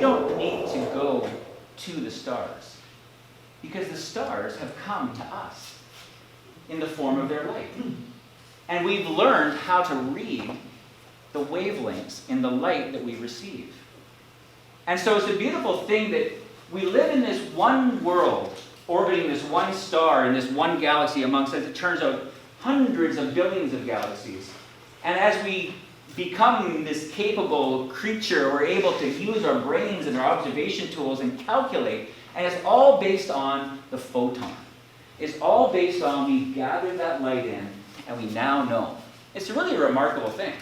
don't need to go to the stars, because the stars have come to us in the form of their light. And we've learned how to read the wavelengths in the light that we receive. And so it's a beautiful thing that we live in this one world, orbiting this one star in this one galaxy amongst, as it turns out, hundreds of billions of galaxies. And as we become this capable creature, we're able to use our brains and our observation tools and calculate, and it's all based on the photon. It's all based on we gathered that light in, and we now know. It's really a remarkable thing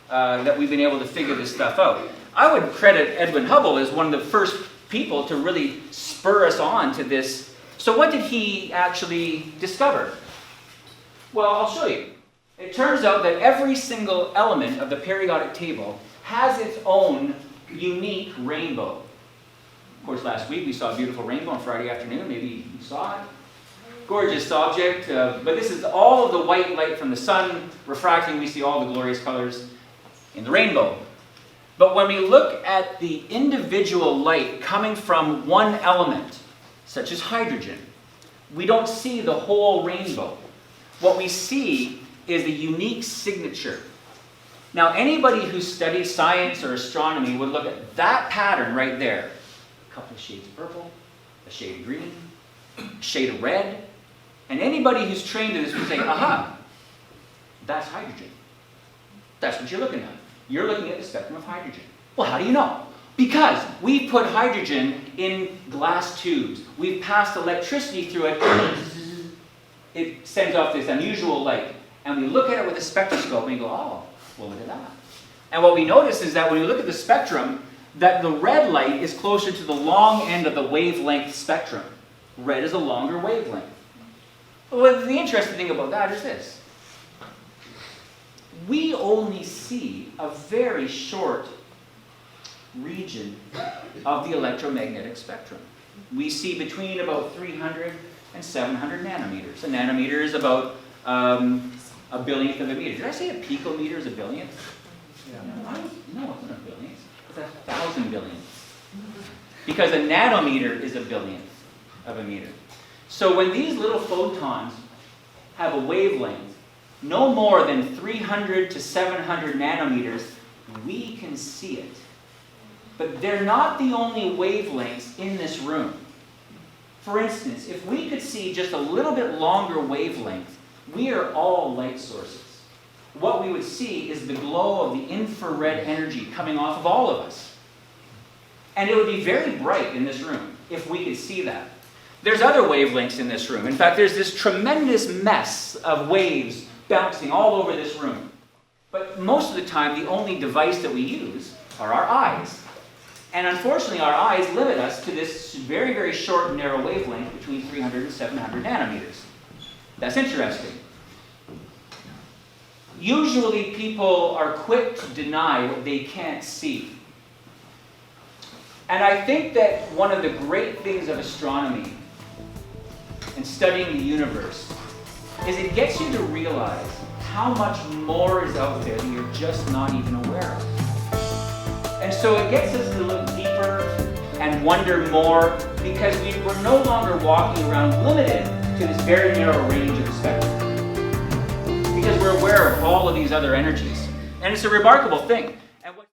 that we've been able to figure this stuff out. I would credit Edwin Hubble as one of the first people to really spur us on to this. So what did he actually discover? Well, I'll show you. It turns out that every single element of the periodic table has its own unique rainbow. Of course, last week we saw a beautiful rainbow on Friday afternoon. Maybe you saw it. Gorgeous object, but this is all of the white light from the sun refracting. We see all the glorious colors in the rainbow. But when we look at the individual light coming from one element, such as hydrogen, we don't see the whole rainbow. What we see is a unique signature. Now, anybody who studies science or astronomy would look at that pattern right there. A couple of shades of purple, a shade of green, a shade of red. And anybody who's trained in this would say, aha, that's hydrogen. That's what you're looking at. You're looking at the spectrum of hydrogen. Well, how do you know? Because we put hydrogen in glass tubes. We've passed electricity through it. It sends off this unusual light. And we look at it with a spectroscope and we go, oh, well, look at that. And what we notice is that when we look at the spectrum, that the red light is closer to the long end of the wavelength spectrum. Red is a longer wavelength. Well, the interesting thing about that is this. We only see a very short region of the electromagnetic spectrum. We see between about 300 and 700 nanometers. A nanometer is about a billionth of a meter. Did I say a picometer is a billionth? Yeah. No, it's not a billionth. It's 1,000 billionths. Because a nanometer is a billionth of a meter. So when these little photons have a wavelength no more than 300 to 700 nanometers, we can see it. But they're not the only wavelengths in this room. For instance, if we could see just a little bit longer wavelength, we are all light sources. What we would see is the glow of the infrared energy coming off of all of us. And it would be very bright in this room if we could see that. There's other wavelengths in this room. In fact, there's this tremendous mess of waves bouncing all over this room. But most of the time, the only device that we use are our eyes. And unfortunately, our eyes limit us to this very, very short and narrow wavelength between 300 and 700 nanometers. That's interesting. Usually, people are quick to deny what they can't see. And I think that one of the great things of astronomy and studying the universe is it gets you to realize how much more is out there that you're just not even aware of. And so it gets us to look deeper and wonder more, because we're no longer walking around limited to this very narrow range of the spectrum. Because we're aware of all of these other energies. And it's a remarkable thing.